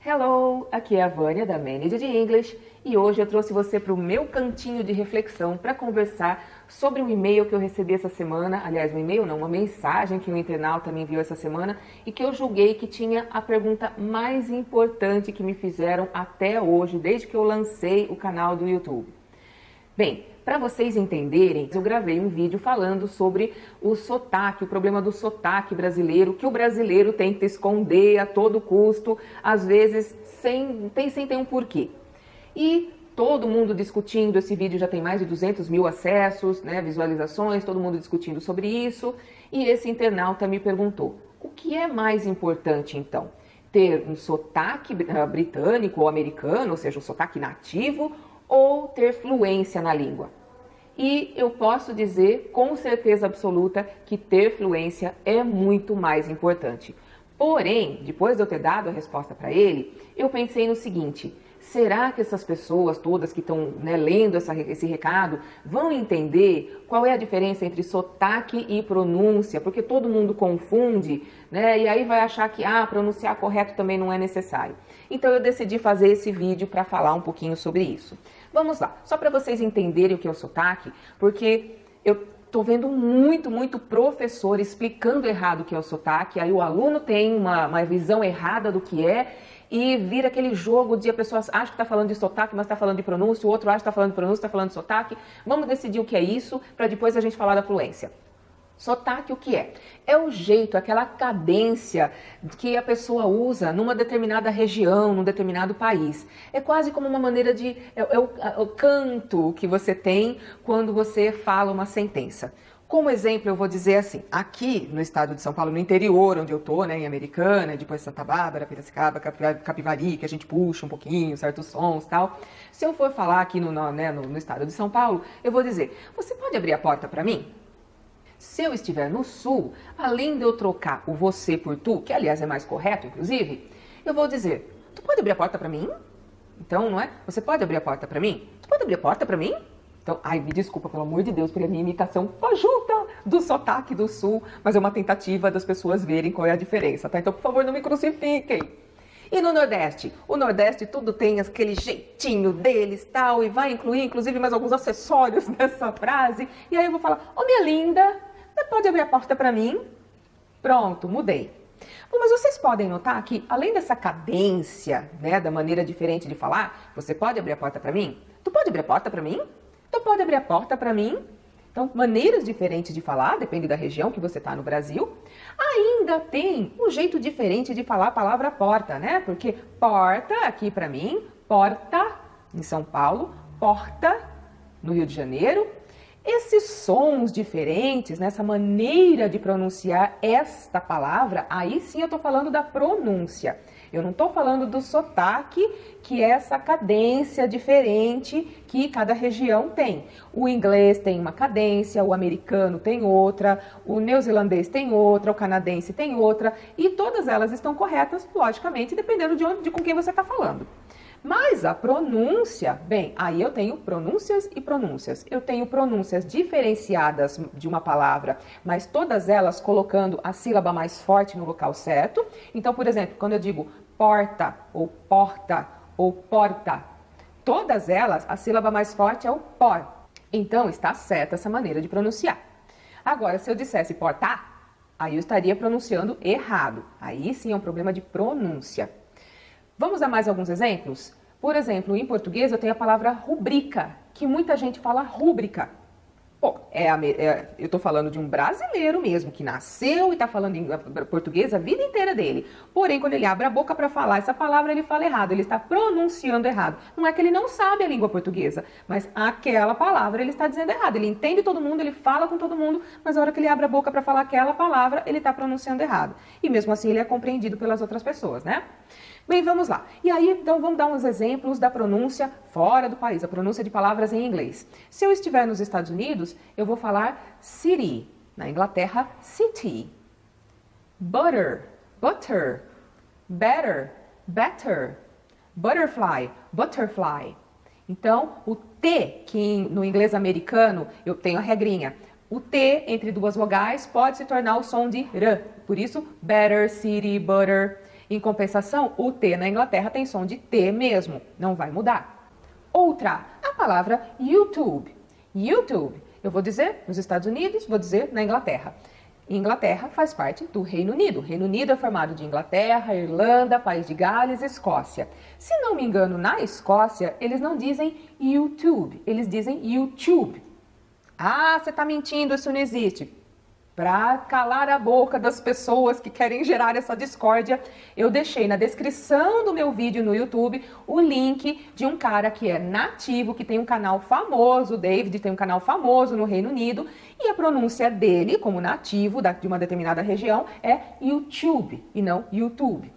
Hello, aqui é a Vânia da Manage de English e hoje eu trouxe você para o meu cantinho de reflexão para conversar sobre um e-mail que eu recebi essa semana, aliás, um e-mail não, uma mensagem que um internauta me enviou essa semana e que eu julguei que tinha a pergunta mais importante que me fizeram até hoje, desde que eu lancei o canal do YouTube. Bem, para vocês entenderem, eu gravei um vídeo falando sobre o sotaque, o problema do sotaque brasileiro, que o brasileiro tenta esconder a todo custo, às vezes sem ter um porquê. E todo mundo discutindo, esse vídeo já tem mais de 200 mil acessos, visualizações, todo mundo discutindo sobre isso. E esse internauta me perguntou, o que é mais importante então? Ter um sotaque britânico ou americano, ou seja, um sotaque nativo, ou ter fluência na língua? E eu posso dizer com certeza absoluta que ter fluência é muito mais importante. Porém, depois de eu ter dado a resposta para ele, eu pensei no seguinte: será que essas pessoas todas que estão lendo esse recado vão entender qual é a diferença entre sotaque e pronúncia? Porque todo mundo confunde, e aí vai achar que pronunciar correto também não é necessário. Então eu decidi fazer esse vídeo para falar um pouquinho sobre isso. Vamos lá, só para vocês entenderem o que é o sotaque, porque eu estou vendo muito professor explicando errado o que é o sotaque, aí o aluno tem uma visão errada do que é, e vira aquele jogo de a pessoa acha que está falando de sotaque, mas está falando de pronúncia, o outro acha que está falando de pronúncia, está falando de sotaque. Vamos decidir o que é isso, para depois a gente falar da fluência. Sotaque o que é? É o jeito, aquela cadência que a pessoa usa numa determinada região, num determinado país. É quase como uma maneira de... É o canto que você tem quando você fala uma sentença. Como exemplo, eu vou dizer assim, aqui no estado de São Paulo, no interior, onde eu tô, em Americana, depois Santa Bárbara, Piracicaba, Capivari, que a gente puxa um pouquinho, certos sons e tal. Se eu for falar aqui no estado de São Paulo, eu vou dizer, você pode abrir a porta para mim? Se eu estiver no sul, além de eu trocar o você por tu, que aliás é mais correto, inclusive, eu vou dizer, tu pode abrir a porta para mim? Então, não é? Você pode abrir a porta para mim? Tu pode abrir a porta para mim? Então, me desculpa, pelo amor de Deus, pela minha imitação fajuta do sotaque do sul, mas é uma tentativa das pessoas verem qual é a diferença, tá? Então, por favor, não me crucifiquem. E no Nordeste? O Nordeste tudo tem aquele jeitinho deles, tal, e vai incluir, inclusive, mais alguns acessórios nessa frase. E aí eu vou falar, minha linda, você pode abrir a porta para mim? Pronto, mudei. Bom, mas vocês podem notar que, além dessa cadência, da maneira diferente de falar, você pode abrir a porta para mim? Tu pode abrir a porta para mim? Tu pode abrir a porta para mim? Então, maneiras diferentes de falar, depende da região que você está no Brasil. Ainda tem um jeito diferente de falar a palavra porta, Porque porta aqui para mim, porta em São Paulo, porta no Rio de Janeiro. Esses sons diferentes, nessa maneira de pronunciar esta palavra, aí sim eu estou falando da pronúncia. Eu não estou falando do sotaque, que é essa cadência diferente que cada região tem. O inglês tem uma cadência, o americano tem outra, o neozelandês tem outra, o canadense tem outra, e todas elas estão corretas, logicamente, dependendo de com quem você está falando. Mas a pronúncia, bem, aí eu tenho pronúncias e pronúncias. Eu tenho pronúncias diferenciadas de uma palavra, mas todas elas colocando a sílaba mais forte no local certo. Então, por exemplo, quando eu digo porta, ou porta, todas elas, a sílaba mais forte é o por. Então, está certa essa maneira de pronunciar. Agora, se eu dissesse portar, aí eu estaria pronunciando errado. Aí sim é um problema de pronúncia. Vamos a mais alguns exemplos? Por exemplo, em português eu tenho a palavra rubrica, que muita gente fala rúbrica. Pô, eu estou falando de um brasileiro mesmo, que nasceu e está falando em português a vida inteira dele. Porém, quando ele abre a boca para falar essa palavra, ele fala errado, ele está pronunciando errado. Não é que ele não sabe a língua portuguesa, mas aquela palavra ele está dizendo errado. Ele entende todo mundo, ele fala com todo mundo, mas na hora que ele abre a boca para falar aquela palavra, ele está pronunciando errado. E mesmo assim ele é compreendido pelas outras pessoas, Bem, vamos lá. E aí, então, vamos dar uns exemplos da pronúncia fora do país, a pronúncia de palavras em inglês. Se eu estiver nos Estados Unidos, eu vou falar city. Na Inglaterra, city. Butter, butter. Better, better. Butterfly, butterfly. Então, o T, que no inglês americano eu tenho a regrinha. O T entre duas vogais pode se tornar o som de R. Por isso, better, city, butter. Em compensação, o T na Inglaterra tem som de T mesmo, não vai mudar. Outra, a palavra YouTube. YouTube, eu vou dizer nos Estados Unidos, vou dizer na Inglaterra. Inglaterra faz parte do Reino Unido. Reino Unido é formado de Inglaterra, Irlanda, País de Gales, Escócia. Se não me engano, na Escócia, eles não dizem YouTube, eles dizem YouTube. Ah, você está mentindo, isso não existe. Para calar a boca das pessoas que querem gerar essa discórdia, eu deixei na descrição do meu vídeo no YouTube o link de um cara que é nativo, que tem um canal famoso, o David tem um canal famoso no Reino Unido, e a pronúncia dele, como nativo de uma determinada região, é YouTube e não YouTube.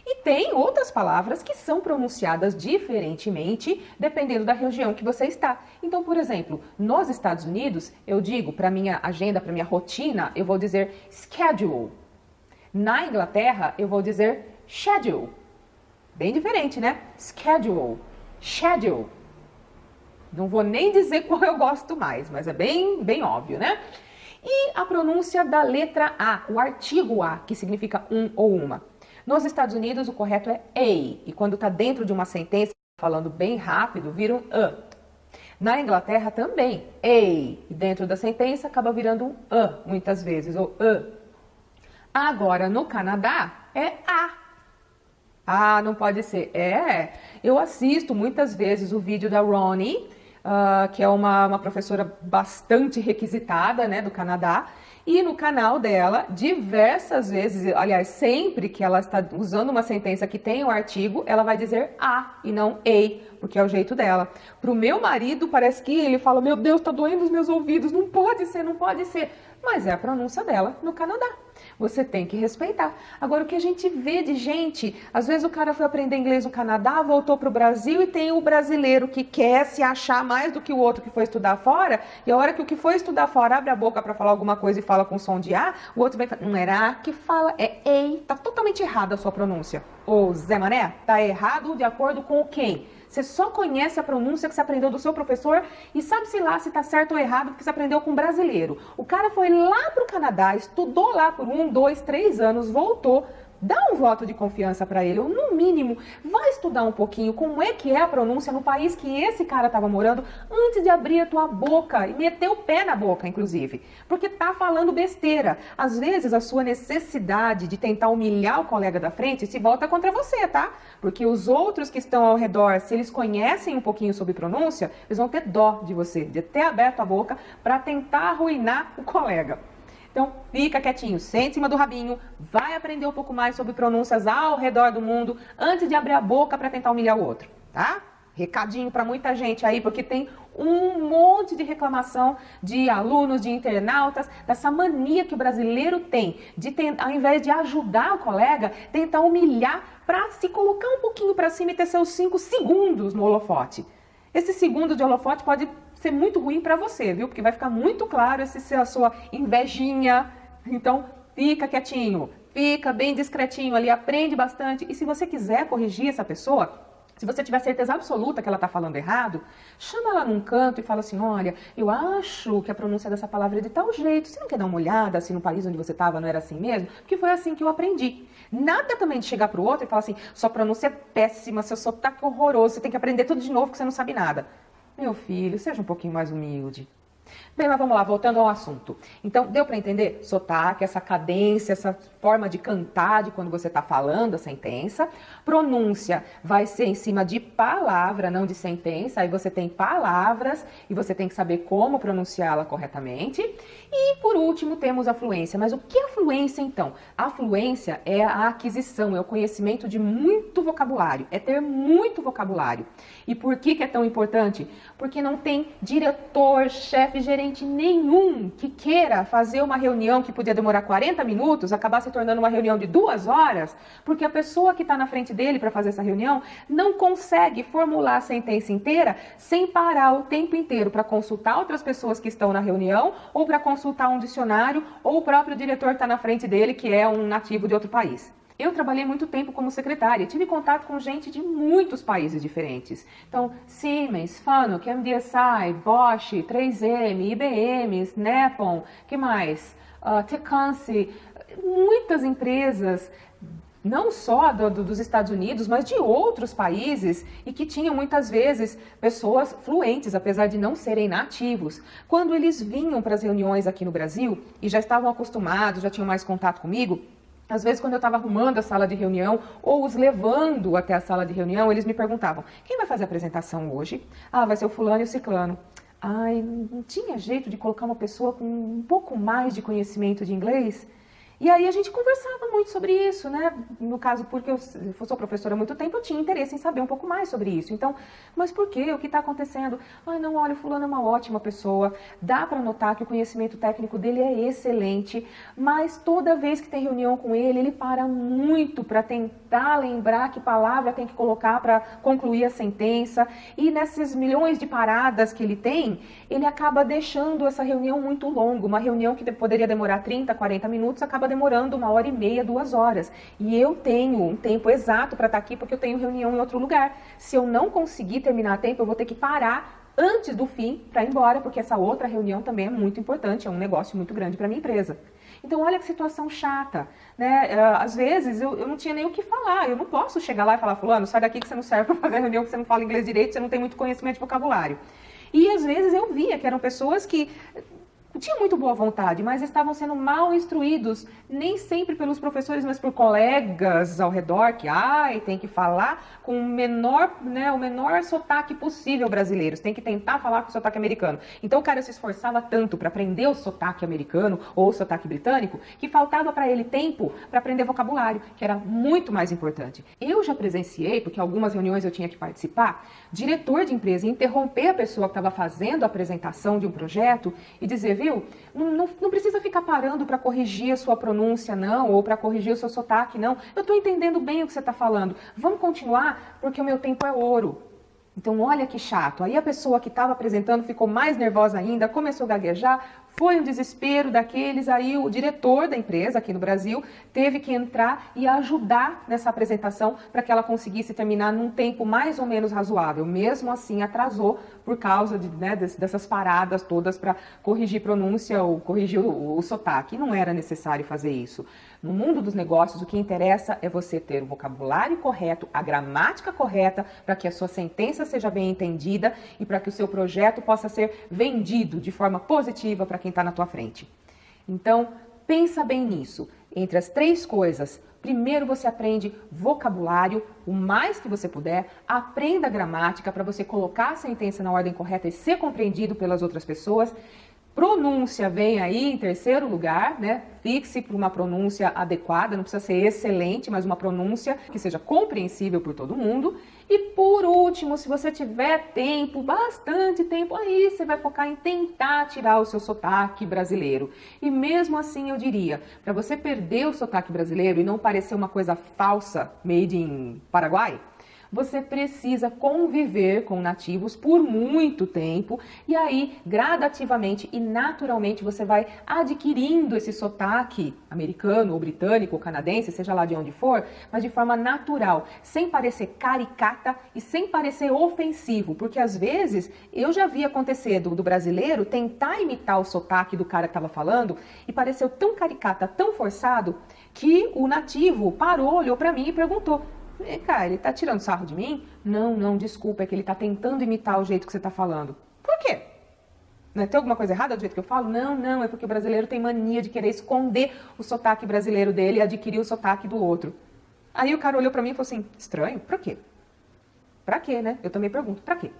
E tem outras palavras que são pronunciadas diferentemente, dependendo da região que você está. Então, por exemplo, nos Estados Unidos, eu digo para minha agenda, para minha rotina, eu vou dizer schedule. Na Inglaterra, eu vou dizer schedule. Bem diferente, né? Schedule, schedule. Não vou nem dizer qual eu gosto mais, mas é bem óbvio, né? E a pronúncia da letra A, o artigo A, que significa um ou uma. Nos Estados Unidos, o correto é a, e quando está dentro de uma sentença, falando bem rápido, vira um a. Na Inglaterra também, a, e dentro da sentença acaba virando um a, muitas vezes, ou a. Agora, no Canadá, é a. Ah, não pode ser. Eu assisto muitas vezes o vídeo da Ronnie, que é uma professora bastante requisitada, né, do Canadá, e no canal dela, diversas vezes, aliás, sempre que ela está usando uma sentença que tem o artigo, ela vai dizer a e não a, porque é o jeito dela. Para o meu marido, parece que ele fala, meu Deus, tá doendo os meus ouvidos, não pode ser, não pode ser. Mas é a pronúncia dela no Canadá. Você tem que respeitar. Agora, o que a gente vê de gente, às vezes o cara foi aprender inglês no Canadá, voltou para o Brasil e tem o brasileiro que quer se achar mais do que o outro que foi estudar fora, e a hora que o que foi estudar fora abre a boca para falar alguma coisa e fala com som de A, o outro vai falar, não era A que fala, é EI. Tá totalmente errada a sua pronúncia. Ô Zé Mané, tá errado de acordo com quem? Você só conhece a pronúncia que você aprendeu do seu professor e sabe-se lá se está certo ou errado porque você aprendeu com um brasileiro. O cara foi lá para o Canadá, estudou lá por 1, 2, 3 anos, voltou. Dá um voto de confiança para ele, ou no mínimo, vai estudar um pouquinho como é que é a pronúncia no país que esse cara estava morando antes de abrir a tua boca e meter o pé na boca, inclusive. Porque tá falando besteira. Às vezes a sua necessidade de tentar humilhar o colega da frente se volta contra você, tá? Porque os outros que estão ao redor, se eles conhecem um pouquinho sobre pronúncia, eles vão ter dó de você, de ter aberto a boca para tentar arruinar o colega. Então, fica quietinho, sente em cima do rabinho, vai aprender um pouco mais sobre pronúncias ao redor do mundo antes de abrir a boca para tentar humilhar o outro, tá? Recadinho para muita gente aí, porque tem um monte de reclamação de alunos, de internautas, dessa mania que o brasileiro tem de, ao invés de ajudar o colega, tentar humilhar para se colocar um pouquinho para cima e ter seus 5 segundos no holofote. Esse segundo de holofote pode ser muito ruim para você, viu? Porque vai ficar muito claro a sua invejinha. Então, fica quietinho, fica bem discretinho ali, aprende bastante. E se você quiser corrigir essa pessoa, se você tiver certeza absoluta que ela está falando errado, chama ela num canto e fala assim, olha, eu acho que a pronúncia dessa palavra é de tal jeito. Você não quer dar uma olhada assim no país onde você estava, não era assim mesmo? Porque foi assim que eu aprendi. Nada também de chegar para o outro e falar assim, sua pronúncia é péssima, seu sotaque é horroroso, você tem que aprender tudo de novo porque você não sabe nada. Meu filho, seja um pouquinho mais humilde. Bem, mas vamos lá, voltando ao assunto. Então, deu para entender? Sotaque, essa cadência, essa forma de cantar de quando você está falando a sentença. Pronúncia vai ser em cima de palavra, não de sentença. Aí você tem palavras e você tem que saber como pronunciá-la corretamente. E, por último, temos a fluência. Mas o que é a fluência, então? A fluência é a aquisição, é o conhecimento de muito vocabulário, é ter muito vocabulário. E por que é tão importante? Porque não tem diretor, chefe, gerente nenhum que queira fazer uma reunião que podia demorar 40 minutos, acabar se tornando uma reunião de 2 horas, porque a pessoa que está na frente dele para fazer essa reunião não consegue formular a sentença inteira sem parar o tempo inteiro para consultar outras pessoas que estão na reunião, ou para consultar um dicionário, ou o próprio diretor está na frente dele, que é um nativo de outro país. Eu trabalhei muito tempo como secretária, tive contato com gente de muitos países diferentes. Então, Siemens, Fanuc, MDSI, Bosch, 3M, IBM, Snap-on, que mais? Tecumseh, muitas empresas não só dos Estados Unidos, mas de outros países e que tinham muitas vezes pessoas fluentes, apesar de não serem nativos. Quando eles vinham para as reuniões aqui no Brasil e já estavam acostumados, já tinham mais contato comigo, às vezes, quando eu estava arrumando a sala de reunião ou os levando até a sala de reunião, eles me perguntavam: quem vai fazer a apresentação hoje? Ah, vai ser o fulano e o ciclano. Ai, não tinha jeito de colocar uma pessoa com um pouco mais de conhecimento de inglês? E aí a gente conversava muito sobre isso, né? No caso, porque eu sou professora há muito tempo, eu tinha interesse em saber um pouco mais sobre isso. Então, mas por quê? O que está acontecendo? Ai, não, olha, o fulano é uma ótima pessoa, dá para notar que o conhecimento técnico dele é excelente, mas toda vez que tem reunião com ele, ele para muito para tentar lembrar que palavra tem que colocar para concluir a sentença. E nessas milhões de paradas que ele tem, ele acaba deixando essa reunião muito longa. Uma reunião que poderia demorar 30, 40 minutos, acaba demorando 1h30, 2 horas. E eu tenho um tempo exato para estar aqui porque eu tenho reunião em outro lugar. Se eu não conseguir terminar a tempo, eu vou ter que parar antes do fim para ir embora, porque essa outra reunião também é muito importante, é um negócio muito grande para minha empresa. Então, olha que situação chata, né? Às vezes, eu não tinha nem o que falar, eu não posso chegar lá e falar: fulano, sai daqui que você não serve para fazer reunião, que você não fala inglês direito, você não tem muito conhecimento de vocabulário. E às vezes eu via que eram pessoas que tinham muito boa vontade, mas estavam sendo mal instruídos, nem sempre pelos professores, mas por colegas ao redor, que tem que falar com o menor sotaque possível brasileiro, tem que tentar falar com o sotaque americano. Então o cara se esforçava tanto para aprender o sotaque americano ou o sotaque britânico, que faltava para ele tempo para aprender vocabulário, que era muito mais importante. Eu já presenciei, porque algumas reuniões eu tinha que participar, diretor de empresa interromper a pessoa que estava fazendo a apresentação de um projeto e dizer: viu, não precisa ficar parando para corrigir a sua pronúncia, não, ou para corrigir o seu sotaque, não. Eu estou entendendo bem o que você está falando. Vamos continuar, porque o meu tempo é ouro. Então, olha que chato. Aí a pessoa que estava apresentando ficou mais nervosa ainda, começou a gaguejar, foi um desespero daqueles. Aí o diretor da empresa aqui no Brasil teve que entrar e ajudar nessa apresentação para que ela conseguisse terminar num tempo mais ou menos razoável. Mesmo assim, atrasou por causa dessas paradas todas para corrigir pronúncia ou corrigir o sotaque. Não era necessário fazer isso. No mundo dos negócios, o que interessa é você ter o vocabulário correto, a gramática correta, para que a sua sentença seja bem entendida e para que o seu projeto possa ser vendido de forma positiva para quem está na tua frente. Então, pensa bem nisso. Entre as 3 coisas, primeiro você aprende vocabulário, o mais que você puder, aprenda gramática para você colocar a sentença na ordem correta e ser compreendido pelas outras pessoas. Pronúncia vem aí em terceiro lugar, né? Fixe para uma pronúncia adequada, não precisa ser excelente, mas uma pronúncia que seja compreensível por todo mundo. E por último, se você tiver tempo, bastante tempo, aí você vai focar em tentar tirar o seu sotaque brasileiro. E mesmo assim eu diria, para você perder o sotaque brasileiro e não parecer uma coisa falsa, made in Paraguai, você precisa conviver com nativos por muito tempo e aí, gradativamente e naturalmente, você vai adquirindo esse sotaque americano ou britânico ou canadense, seja lá de onde for, mas de forma natural, sem parecer caricata e sem parecer ofensivo, porque às vezes eu já vi acontecer do brasileiro tentar imitar o sotaque do cara que estava falando e pareceu tão caricata, tão forçado, que o nativo parou, olhou para mim e perguntou: cara, ele tá tirando sarro de mim? Não, desculpa, é que ele tá tentando imitar o jeito que você tá falando. Por quê? Tem alguma coisa errada do jeito que eu falo? Não, é porque o brasileiro tem mania de querer esconder o sotaque brasileiro dele e adquirir o sotaque do outro. Aí o cara olhou pra mim e falou assim: estranho? Pra quê? Pra quê, né? Eu também pergunto, pra quê?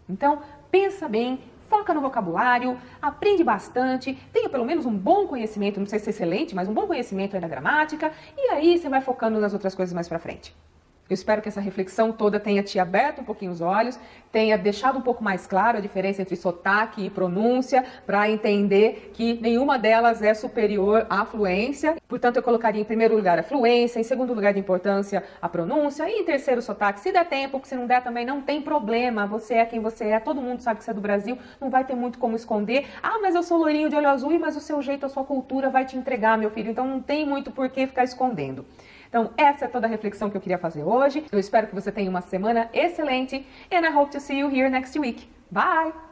Então, pensa bem, foca no vocabulário, aprende bastante, tenha pelo menos um bom conhecimento, não sei se é excelente, mas um bom conhecimento aí da gramática, e aí você vai focando nas outras coisas mais pra frente. Eu espero que essa reflexão toda tenha te aberto um pouquinho os olhos, tenha deixado um pouco mais claro a diferença entre sotaque e pronúncia, para entender que nenhuma delas é superior à fluência. Portanto, eu colocaria em primeiro lugar a fluência, em segundo lugar de importância a pronúncia, e em terceiro o sotaque. Se der tempo, se não der também não tem problema, você é quem você é, todo mundo sabe que você é do Brasil, não vai ter muito como esconder. Ah, mas eu sou loirinho de olho azul, mas o seu jeito, a sua cultura vai te entregar, meu filho, então não tem muito por que ficar escondendo. Então, essa é toda a reflexão que eu queria fazer hoje. Eu espero que você tenha uma semana excelente. And I hope to see you here next week. Bye!